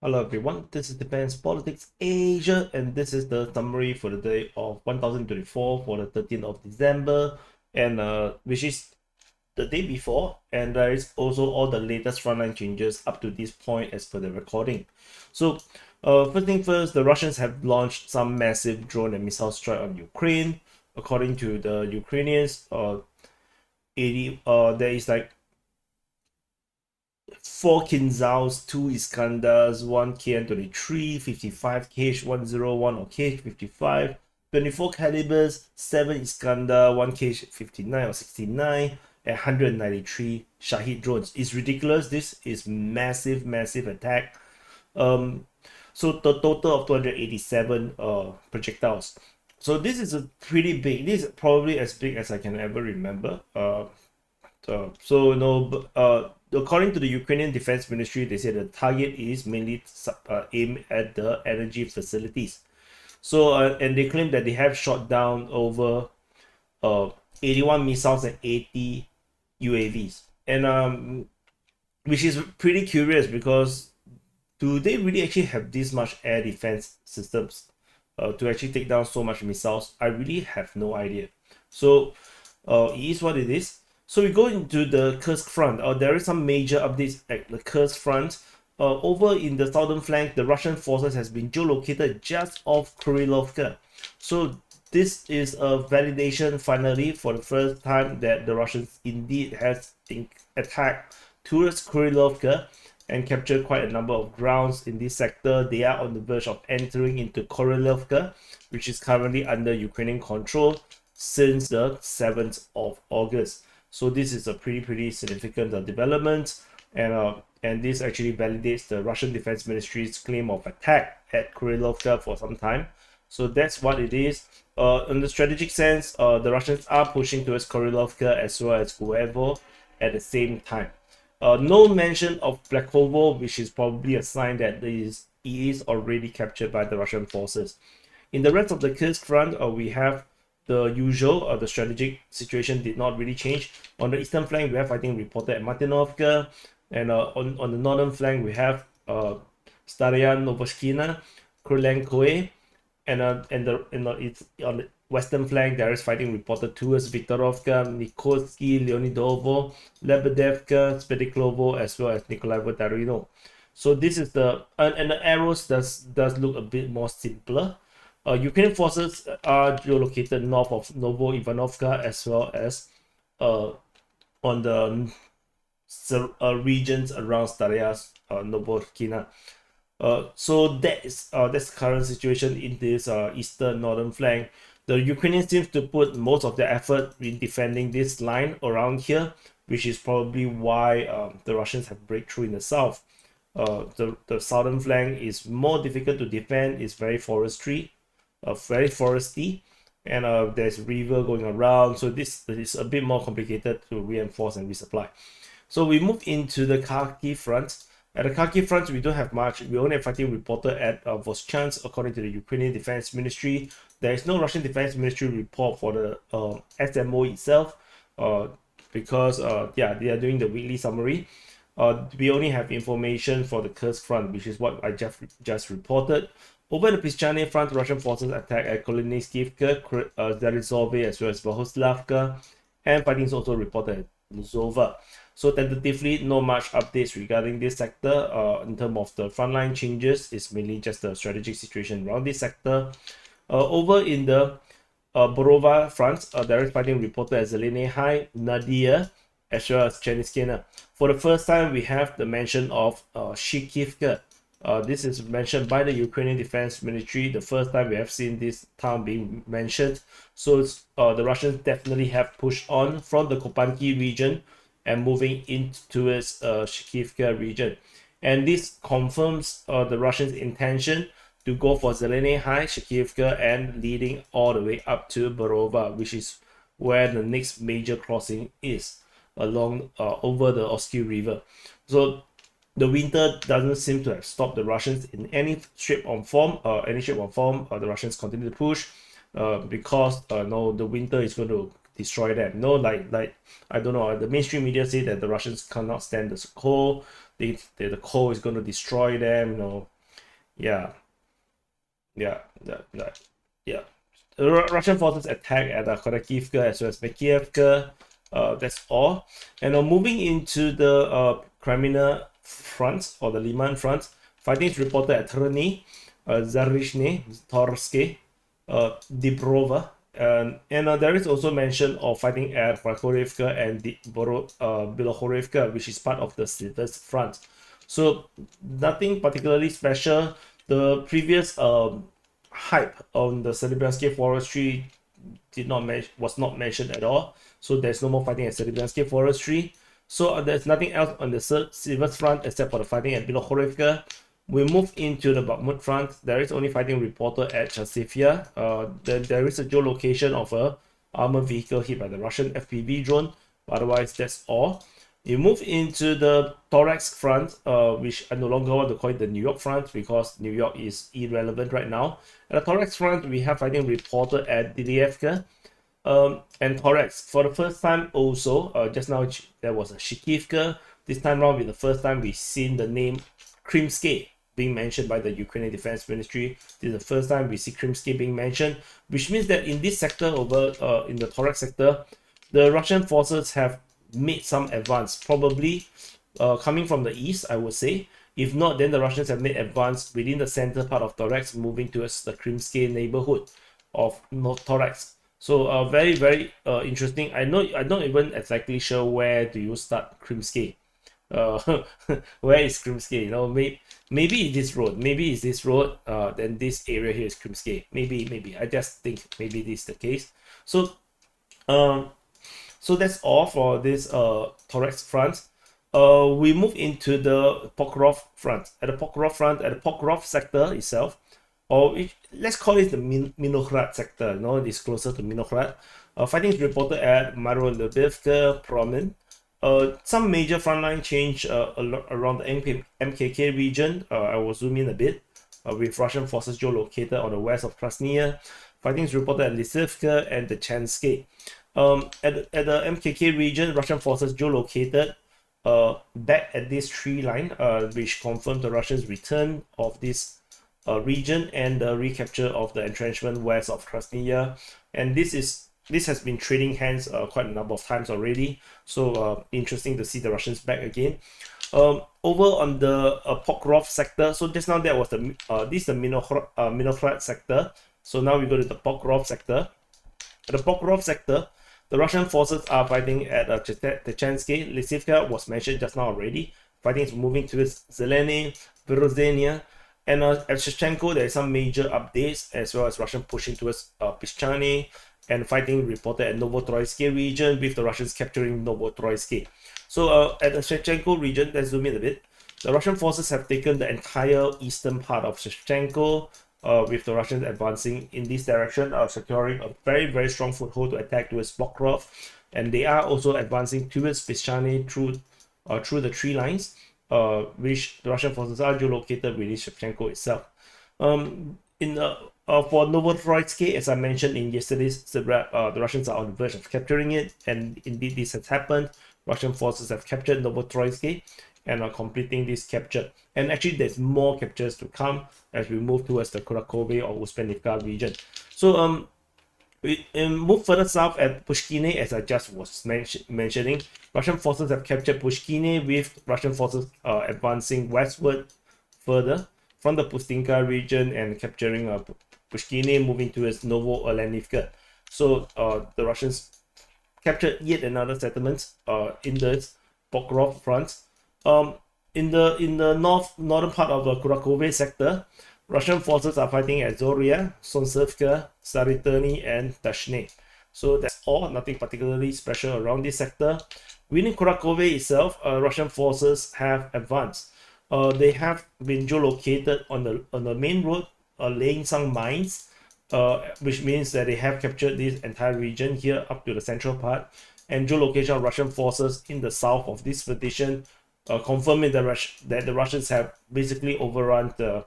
Hello everyone, this is Defense Politics Asia, and this is the summary for the day of 1024 for the 13th of December, and which is the day before, and there is also all the latest frontline changes up to this point as per the recording. So, first thing first, the Russians have launched some massive drone and missile strike on Ukraine. According to the Ukrainians, there is like 4 Kinzhaus, 2 Iskandars, 1 KN-23, 55 KH-101 or KH-55, 24 calibers, 7 Iskandar, 1 KH-59 or 69, and 193 Shahid drones. It's ridiculous. This is massive attack. So the total of 287 projectiles. So this is a pretty big. This is probably as big as I can ever remember. According to the Ukrainian Defense Ministry, they say the target is mainly aimed at the energy facilities. So, and they claim that they have shot down over 81 missiles and 80 UAVs. And which is pretty curious because do they really actually have this much air defense systems to actually take down so much missiles? I really have no idea. So, it is what it is. So we go into the Kursk front. There is some major updates at the Kursk front. Over in the southern flank, the Russian forces has been geolocated just off Kurilovka. So this is a validation finally for the first time that the Russians indeed has attacked towards Kurilovka and captured quite a number of grounds in this sector. They are on the verge of entering into Kurilovka, which is currently under Ukrainian control since the 7th of August. So this is a pretty significant development, and this actually validates the Russian Defense Ministry's claim of attack at Kurilovka for some time. So that's what it is. In the strategic sense, the Russians are pushing towards Kurilovka as well as Guevo at the same time. No mention of Blakovo, which is probably a sign that it is already captured by the Russian forces. In the rest of the Kursk front, we have the usual. The strategic situation did not really change. On the eastern flank, we have fighting reported at Martinovka, and on the northern flank, we have Starian, Novoskina, Krylenkoe, and on the western flank, there is fighting reported towards Viktorovka, Nikolsky, Leonidovo, Lebedevka, Spediklovo, as well as Nikolaevo Darino. So this is and the arrows does look a bit more simpler. Ukrainian forces are geolocated north of Novo Ivanovka as well as on the regions around Starias, Novoskina. So that's the current situation in this eastern northern flank. The Ukrainians seem to put most of their effort in defending this line around here, which is probably why the Russians have breakthrough in the south. The southern flank is more difficult to defend. It's very foresty, and there's river going around, so this is a bit more complicated to reinforce and resupply. So we move into the Kharkiv front. At the Kharkiv front, we don't have much. We only have fighting reported at Voschansk, according to the Ukrainian Defense Ministry. There is no Russian Defense Ministry report for the SMO itself, because they are doing the weekly summary. We only have information for the Kursk front, which is what I just reported. Over the Pischane front, Russian forces attack at Koliniskivka, Zarizove, as well as Vohoslavka, and fighting is also reported at Luzova. So tentatively, no much updates regarding this sector. In terms of the frontline changes, it's mainly just the strategic situation around this sector. Over in the Borova front, there is fighting reported at Zelene High, Nadia, as well as Cheniskina. For the first time, we have the mention of Shikivka. This is mentioned by the Ukrainian Defense Ministry. The first time we have seen this town being mentioned. So the Russians definitely have pushed on from the Kopanki region and moving into towards Shikivka region. And this confirms the Russians' intention to go for Zelene High, Shikivka, and leading all the way up to Borova, which is where the next major crossing is along over the Oski River. So the winter doesn't seem to have stopped the Russians in any shape or form. The Russians continue to push because the winter is going to destroy them. Like I don't know. The mainstream media say that the Russians cannot stand the cold. The cold is going to destroy them. Yeah, yeah, yeah. Russian forces attack at Kharkivka as well as Makiivka. That's all. And moving into the Crimea front or the Liman front, fighting is reported at Trny, Zarishny, Torske, Dibrova, and there is also mention of fighting at Kharkivka and Bilohorivka, which is part of the Sivers front. So nothing particularly special. The previous hype on the Serbiansky forestry was not mentioned at all. So there's no more fighting at Serbiansky forestry. So there's nothing else on the Sivers front except for the fighting at Bilohorivka. We move into the Bakhmut front. There is only fighting reported at Chasivia. There is a geolocation of a armored vehicle hit by the Russian FPV drone. Otherwise, that's all. You move into the Thorax front, which I no longer want to call it the New York front because New York is irrelevant right now. At the Thorax front, we have fighting reported at Didievka and Thorax. For the first time also, just now there was a Shikivka. This time around, with the first time we've seen the name Krimsky being mentioned by the Ukrainian Defense Ministry. This is the first time we see Krimsky being mentioned, which means that in this sector over in the Thorax sector, the Russian forces have made some advance, probably coming from the east, I would say. If not, then the Russians have made advance within the center part of Thorax, moving towards the Krimsky neighborhood of North Thorax. So very, very interesting. I don't even exactly sure where do you start Krimsky. Where is Krimsky? You know, maybe it's this road. Maybe it's this road. Then this area here is Krimsky. Maybe. I just think maybe this is the case. So, so that's all for this Thorax front. We move into the Pokrov front. At the Pokrov sector itself, or let's call it the Minokhrad sector. You know, it's closer to Minokhrad. Fighting is reported at Marolubivka prominent. Some major frontline change around the MKK region. I will zoom in a bit. With Russian forces geolocated on the west of Krasnaya. Fighting is reported at Lysivka and the Chanske. At the MKK region, Russian forces geolocated back at this tree line, which confirmed the Russians' return of this region and the recapture of the entrenchment west of Krasnaya. And this has been trading hands quite a number of times already. So interesting to see the Russians back again. Over on the Pokrov sector, so just now that was the Minokhrad sector. So now we go to the Pokrov sector. At the Pokrov sector, the Russian forces are fighting at Techansky. Lysivka was mentioned just now already. Fighting is moving towards Zeleny, Berezhenia, and at Shevchenko, there is some major updates as well as Russian pushing towards Pischany, and fighting reported at Novotroitsky region with the Russians capturing Novotroitsky. So at the Shevchenko region, let's zoom in a bit. The Russian forces have taken the entire eastern part of Shevchenko, with the Russians advancing in this direction, securing a very, very strong foothold to attack towards Pokrov. And they are also advancing towards Pischany through the tree lines, which the Russian forces are geolocated within Shevchenko itself. For Novotroitsky, as I mentioned in yesterday's SITREP, the Russians are on the verge of capturing it, and indeed this has happened. Russian forces have captured Novotroitsky and are completing this capture. And actually, there's more captures to come as we move towards the Kurakove or USPENIVKA region. So we move further south at Pushkine, as I just was mentioning. Russian forces have captured Pushkine, with Russian forces advancing westward further from the Pustinka region and capturing Pushkine, moving towards Novo-Olenivka. So the Russians captured yet another settlement in the Pokrov front. In the northern part of the Kurakove sector, Russian forces are fighting at Zoria, Sonsevka, Sariterny, and Dashne. So that's all, nothing particularly special around this sector. Within Kurakove itself, Russian forces have advanced. They have been geolocated on the main road, laying some mines, which means that they have captured this entire region here up to the central part, and geolocation of Russian forces in the south of this petition, confirming that the Russians have basically overrun the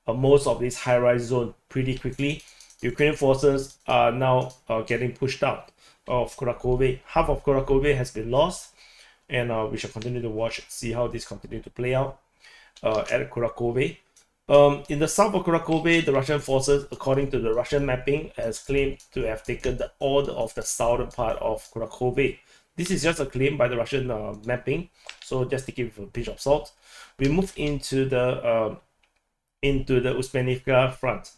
most of this high-rise zone pretty quickly. Ukrainian forces are now getting pushed out of Kurakove. Half of Kurakove has been lost, and we shall continue to watch, see how this continues to play out at Kurakove. In the south of Krakove, the Russian forces, according to the Russian mapping, has claimed to have taken all of the southern part of Krakove. This is just a claim by the Russian mapping, so just take it with a pinch of salt. We move into the USPENIVKA front.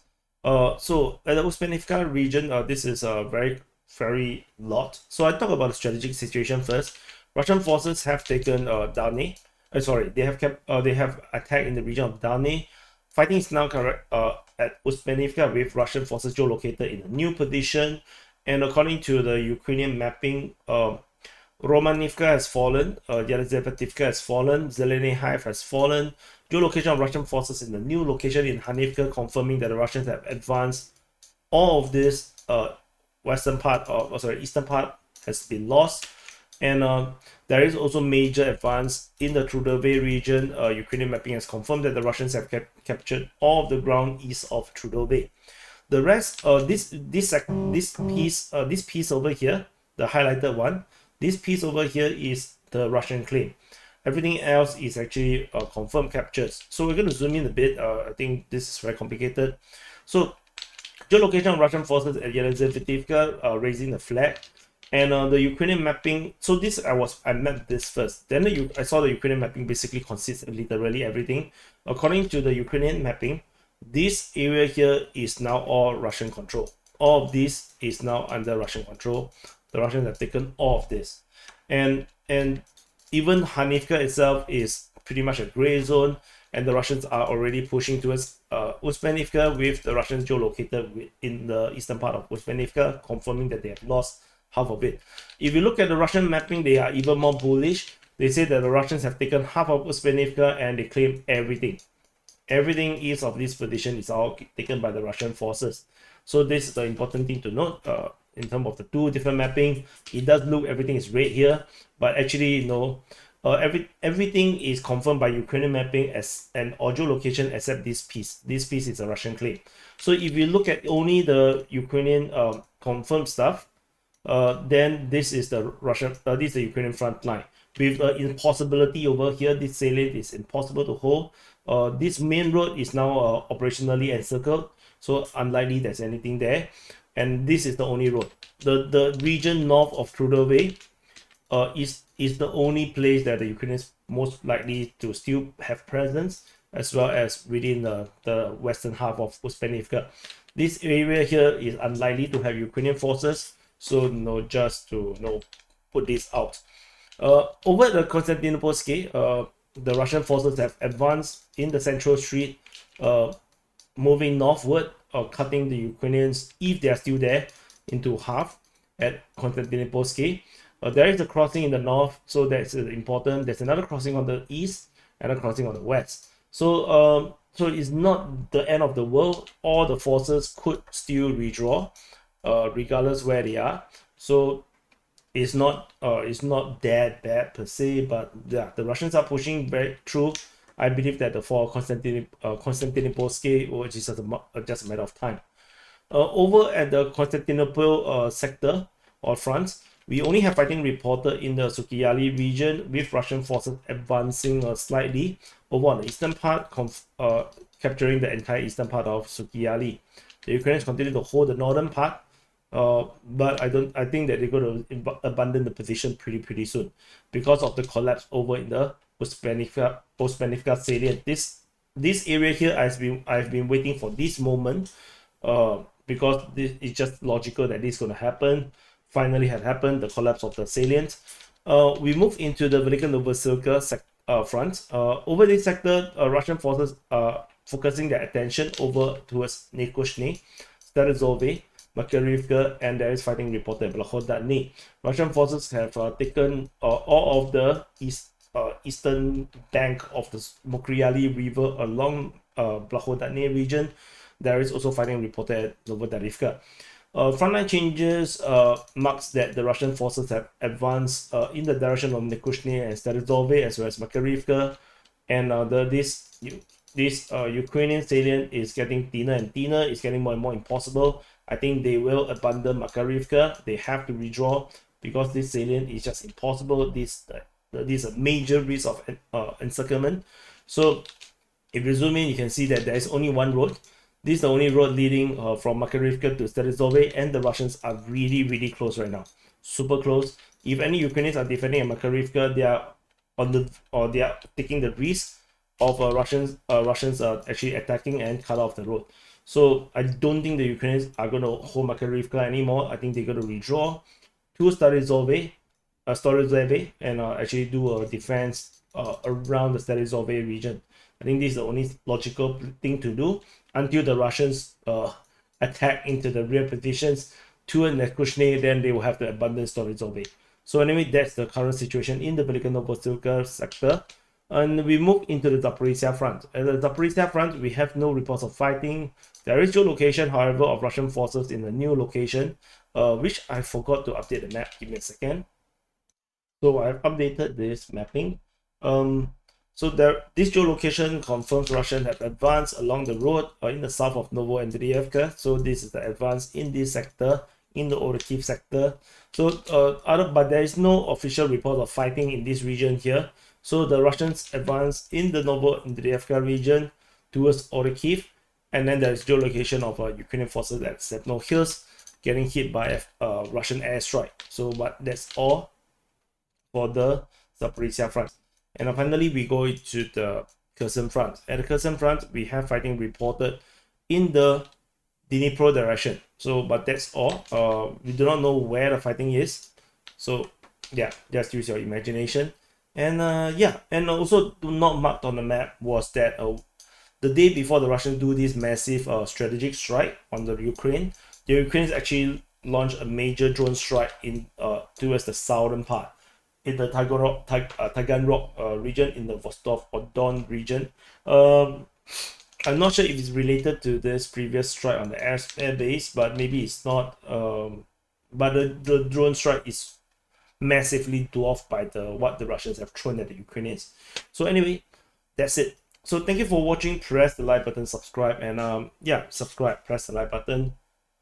So at the USPENIVKA region, this is a very lot. So I talk about the strategic situation first. Russian forces have taken Darny. They have attacked in the region of Darny. Fighting is now at USPENIVKA with Russian forces geolocated in a new position. And according to the Ukrainian mapping, Romanivka has fallen, Yelizavetivka has fallen, Zeleny Hive has fallen. Geolocation of Russian forces in the new location in Hanivka, confirming that the Russians have advanced. All of this eastern part has been lost. And there is also major advance in the Trudove region. Ukrainian mapping has confirmed that the Russians have captured all of the ground east of Trudove. The rest, this piece over here, the highlighted one, this piece over here is the Russian claim. Everything else is actually confirmed captures. So we're going to zoom in a bit. I think this is very complicated. So geolocation of Russian forces at Yelizavetivka, raising the flag. And the Ukrainian mapping, so this I mapped this first. Then I saw the Ukrainian mapping basically consists of literally everything. According to the Ukrainian mapping, this area here is now all Russian control. All of this is now under Russian control. The Russians have taken all of this. And even Hanivka itself is pretty much a gray zone, and the Russians are already pushing towards USPENIVKA, with the Russians geolocated in the eastern part of USPENIVKA, confirming that they have lost half of it. If you look at the Russian mapping, they are even more bullish. They say that the Russians have taken half of USPENIVKA and they claim everything. Everything east of this position is all taken by the Russian forces. So this is the important thing to note. In terms of the two different mapping, it does look everything is red here, but actually no. Everything is confirmed by Ukrainian mapping as an audio location except this piece. This piece is a Russian claim. So if you look at only the Ukrainian confirmed stuff, then this is the this is the Ukrainian front line. With impossibility over here, this salient is impossible to hold. This main road is now operationally encircled, so unlikely there's anything there. And this is the only road. The region north of Trudove is the only place that the Ukrainians most likely to still have presence, as well as within the western half of USPENIVKA. This area here is unlikely to have Ukrainian forces, so just to put this out. Over the Konstantinopolsky, the Russian forces have advanced in the central street, moving northward, cutting the Ukrainians, if they are still there, into half at Konstantinopolsky. There is a crossing in the north, so that's important. There's another crossing on the east and a crossing on the west. So it's not the end of the world. All the forces could still redraw, regardless where they are. So it's not that bad per se, but yeah, the Russians are pushing back through. I believe that for Konstantinopolsky, which is just a matter of time. Over at the Constantinople sector or front, we only have fighting reported in the Sukyali region, with Russian forces advancing slightly over on the eastern part, capturing the entire eastern part of Sukyali. The Ukrainians continue to hold the northern part, but I think that they're going to abandon the position pretty soon because of the collapse over in the USPENIVKA salient. This area here, I've been waiting for this moment, because this is just logical that this is going to happen. Finally had happened, the collapse of the salient. We move into the Velika Novosilka front. Over this sector, Russian forces are focusing their attention over towards Nekushny, Starozove, Makarivka, and there is fighting reported at Blahodatny. Russian forces have taken all of the eastern bank of the Mokriali River along Blahodatny region. There is also fighting reported at Novodarivka. Frontline changes marks that the Russian forces have advanced in the direction of Nekushny and Starozove, as well as Makarivka, and this Ukrainian salient is getting thinner and thinner. It's getting more and more impossible. I think they will abandon Makarivka. They have to redraw because this salient is just impossible. This is a major risk of encirclement. So If you zoom in, you can see that there is only one road. This is the only road leading from Makarivka to Sterizove, and the Russians are really close right now, super close. If any Ukrainians are defending at Makarivka, they are they are taking the risk of Russians actually attacking and cut off the road. So I don't think the Ukrainians are going to hold Makarivka anymore. I think they're going to withdraw to Sterizove, and actually do a defense around the Sterizove region. I think this is the only logical thing to do until the Russians attack into the rear positions to Nekushne, then they will have to abandon Storizove. So anyway, that's the current situation in the Veliko-Novosibirsk sector. And we move into the Zaporizhia front. At the Zaporizhia front, we have no reports of fighting. There is geolocation, however, of Russian forces in a new location, which I forgot to update the map. Give me a second. So I've updated this mapping. So this geolocation confirms Russians have advanced along the road in the south of Novoandreevka. So this is the advance in this sector, in the Orikhiv sector. So but there is no official report of fighting in this region here. So the Russians advance in the Novoandreevka region towards Orikhiv, and then there is geolocation of Ukrainian forces at Stepno Hills getting hit by a Russian airstrike. So, but that's all for the Zaporizhia front. And finally, we go to the Kherson front. At the Kherson front, we have fighting reported in the Dnipro direction. So, but that's all. We do not know where the fighting is. So, yeah, just use your imagination. And yeah, and also not marked on the map was that the day before the Russians do this massive strategic strike on the Ukrainians actually launched a major drone strike in towards the southern part, in the Taganrog region, in the Vostok-on-Don region. I'm not sure if it's related to this previous strike on the air base, but maybe it's not. But the drone strike is massively dwarfed by what the Russians have thrown at the Ukrainians. So anyway, that's it. So thank you for watching. Press the like button, subscribe, and yeah, subscribe, press the like button.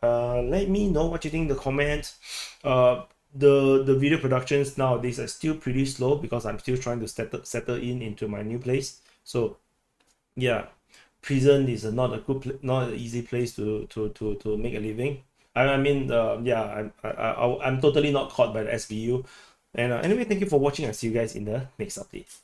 Let me know what you think in the comments. The video productions nowadays are still pretty slow because I'm still trying to settle into my new place. So yeah, prison is not a not an easy place to make a living. I mean, yeah, I'm totally not caught by the SBU. And anyway, thank you for watching. I'll see you guys in the next update.